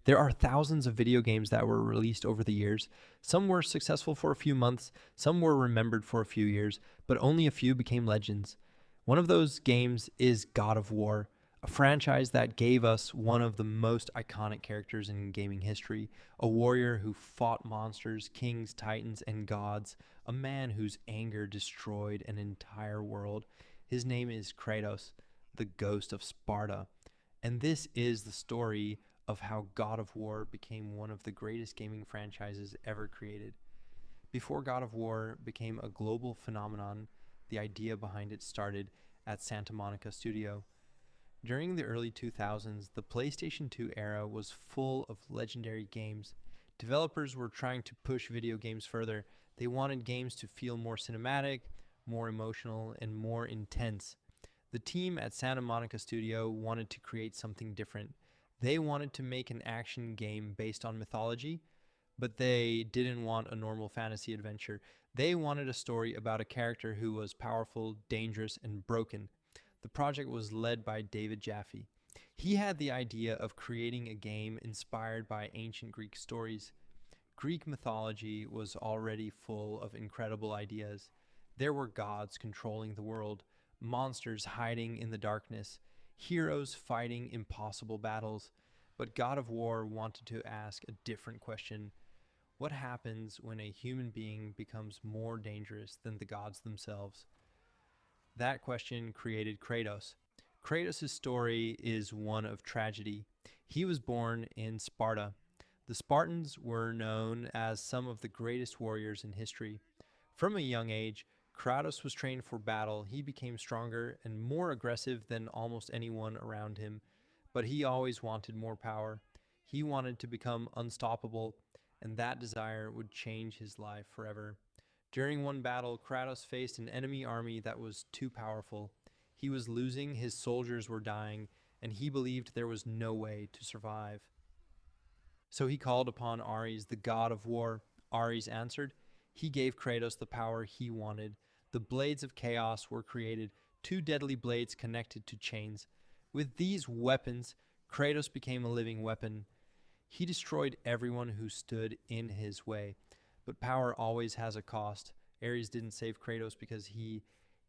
There are thousands of video games that were released over the years. Some were successful for a few months, some were remembered for a few years, but only a few became legends. One of those games is God of War, a franchise that gave us one of the most iconic characters in gaming history, a warrior who fought monsters, kings, titans, and gods, a man whose anger destroyed an entire world. His name is Kratos, the ghost of Sparta. And this is the story of how God of War became one of the greatest gaming franchises ever created. Before God of War became a global phenomenon, the idea behind it started at Santa Monica Studio. During the early 2000s, the PlayStation 2 era was full of legendary games. Developers were trying to push video games further. They wanted games to feel more cinematic, more emotional, and more intense. The team at Santa Monica Studio wanted to create something different. They wanted to make an action game based on mythology, but they didn't want a normal fantasy adventure. They wanted a story about a character who was powerful, dangerous, and broken. The project was led by David Jaffe. He had the idea of creating a game inspired by ancient Greek stories. Greek mythology was already full of incredible ideas. There were gods controlling the world, monsters hiding in the darkness, heroes fighting impossible battles. But God of War wanted to ask a different question. What happens when a human being becomes more dangerous than the gods themselves? That question created Kratos. Kratos' story is one of tragedy. He was born in Sparta. The Spartans were known as some of the greatest warriors in history. From a young age, Kratos was trained for battle. He became stronger and more aggressive than almost anyone around him, but he always wanted more power. He wanted to become unstoppable, and that desire would change his life forever. During one battle, Kratos faced an enemy army that was too powerful. He was losing, his soldiers were dying, and he believed there was no way to survive. So he called upon Ares, the god of war. Ares answered. He gave Kratos the power he wanted. The blades of chaos were created, two deadly blades connected to chains. With these weapons, Kratos became a living weapon. He destroyed everyone who stood in his way. But power always has a cost. Ares didn't save Kratos because he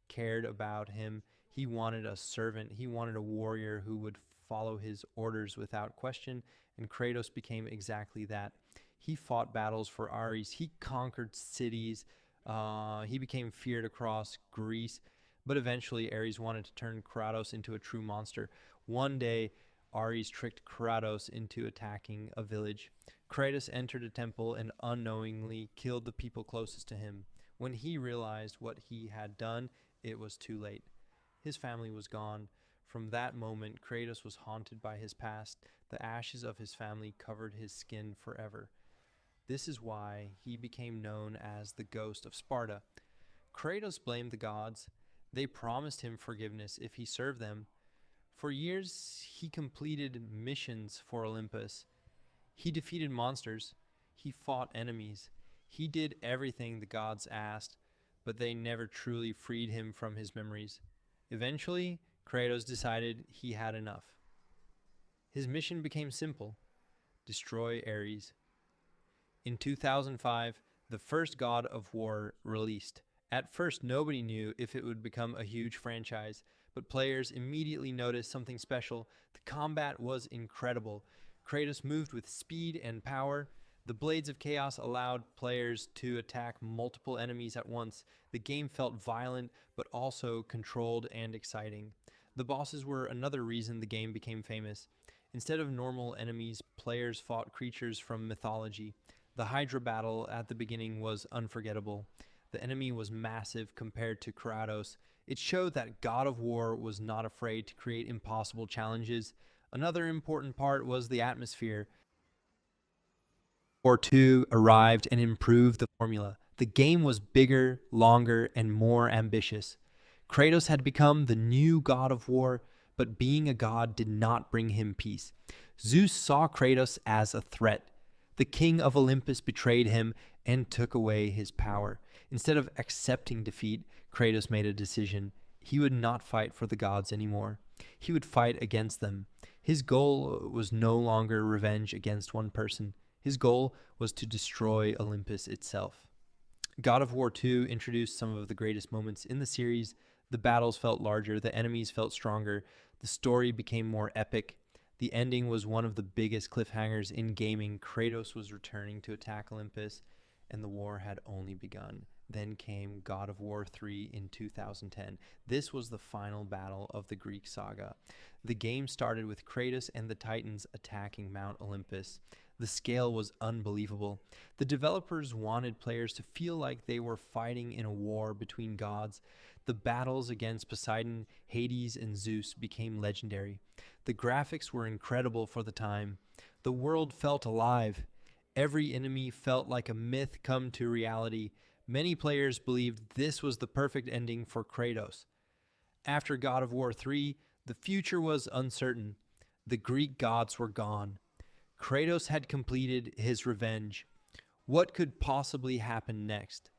cared about him. He wanted a servant. He wanted a warrior who would follow his orders without question, and Kratos became exactly that. He fought battles for Ares. He conquered cities. He became feared across Greece. But eventually, Ares wanted to turn Kratos into a true monster. One day, Ares tricked Kratos into attacking a village. Kratos entered a temple and unknowingly killed the people closest to him. When he realized what he had done, it was too late. His family was gone. From that moment, Kratos was haunted by his past. The ashes of his family covered his skin forever. This is why he became known as the Ghost of Sparta. Kratos blamed the gods. They promised him forgiveness if he served them. For years, he completed missions for Olympus. He defeated monsters. He fought enemies. He did everything the gods asked, but they never truly freed him from his memories. Eventually, Kratos decided he had enough. His mission became simple: destroy Ares. In 2005, the first God of War released. At first, nobody knew if it would become a huge franchise, but players immediately noticed something special. The combat was incredible. Kratos moved with speed and power. The Blades of Chaos allowed players to attack multiple enemies at once. The game felt violent, but also controlled and exciting. The bosses were another reason the game became famous. Instead of normal enemies, players fought creatures from mythology. The Hydra battle at the beginning was unforgettable. The enemy was massive compared to Kratos. It showed that God of War was not afraid to create impossible challenges. Another important part was the atmosphere. War 2 arrived and improved the formula. The game was bigger, longer, and more ambitious. Kratos had become the new god of war, but being a god did not bring him peace. Zeus saw Kratos as a threat. The king of Olympus betrayed him and took away his power. Instead of accepting defeat, Kratos made a decision. He would not fight for the gods anymore. He would fight against them. His goal was no longer revenge against one person. His goal was to destroy Olympus itself. God of War 2 introduced some of the greatest moments in the series. The battles felt larger, the enemies felt stronger, the story became more epic. The ending was one of the biggest cliffhangers in gaming. Kratos was returning to attack Olympus, and the war had only begun. Then came God of War 3 in 2010. This was the final battle of the Greek saga. The game started with Kratos and the Titans attacking Mount Olympus. The scale was unbelievable. The developers wanted players to feel like they were fighting in a war between gods. The battles against Poseidon, Hades, and Zeus became legendary. The graphics were incredible for the time. The world felt alive. Every enemy felt like a myth come to reality. Many players believed this was the perfect ending for Kratos. After God of War 3, the future was uncertain. The Greek gods were gone. Kratos had completed his revenge. What could possibly happen next?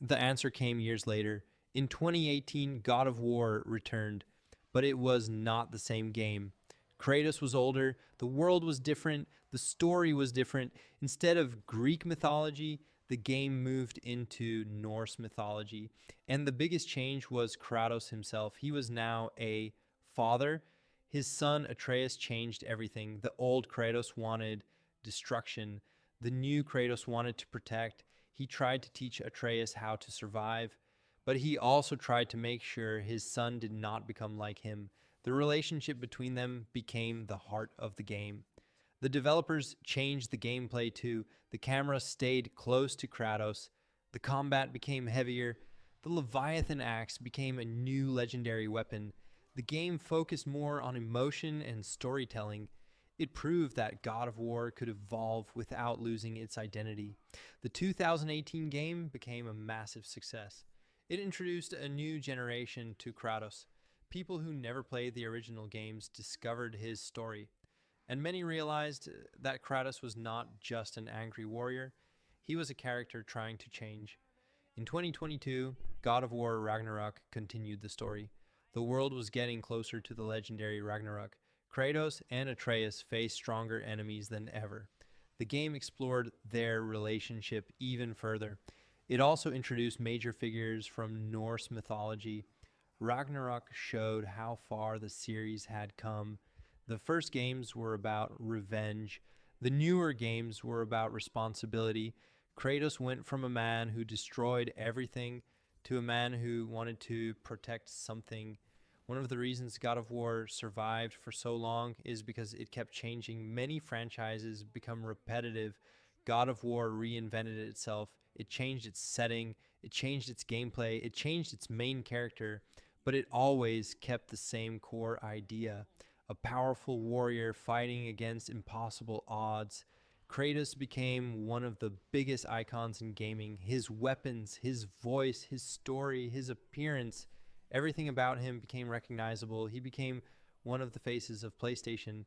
The answer came years later. In 2018, God of War returned, but it was not the same game. Kratos was older, the world was different, the story was different. Instead of Greek mythology, the game moved into Norse mythology. And the biggest change was Kratos himself. He was now a father. His son Atreus changed everything. The old Kratos wanted destruction. The new Kratos wanted to protect. He tried to teach Atreus how to survive, but he also tried to make sure his son did not become like him. The relationship between them became the heart of the game. The developers changed the gameplay too. The camera stayed close to Kratos. The combat became heavier. The Leviathan axe became a new legendary weapon. The game focused more on emotion and storytelling. It proved that God of War could evolve without losing its identity. The 2018 game became a massive success. It introduced a new generation to Kratos. People who never played the original games discovered his story. And many realized that Kratos was not just an angry warrior, he was a character trying to change. In 2022, God of War Ragnarok continued the story. The world was getting closer to the legendary Ragnarok. Kratos and Atreus faced stronger enemies than ever. The game explored their relationship even further. It also introduced major figures from Norse mythology. Ragnarok showed how far the series had come. The first games were about revenge. The newer games were about responsibility. Kratos went from a man who destroyed everything to a man who wanted to protect something. One of the reasons God of War survived for so long is because it kept changing. Many franchises become repetitive. God of War reinvented itself. It changed its setting, it changed its gameplay, it changed its main character, but it always kept the same core idea. A powerful warrior fighting against impossible odds. Kratos became one of the biggest icons in gaming. His weapons, his voice, his story, his appearance, everything about him became recognizable. He became one of the faces of PlayStation.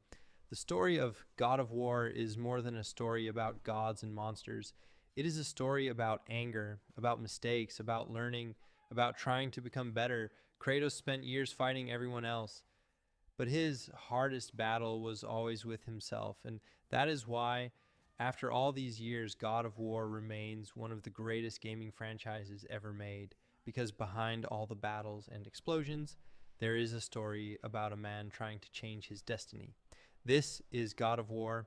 The story of God of War is more than a story about gods and monsters. It is a story about anger, about mistakes, about learning, about trying to become better. Kratos spent years fighting everyone else, but his hardest battle was always with himself. And that is why, after all these years, God of War remains one of the greatest gaming franchises ever made. Because behind all the battles and explosions, there is a story about a man trying to change his destiny. This is God of War.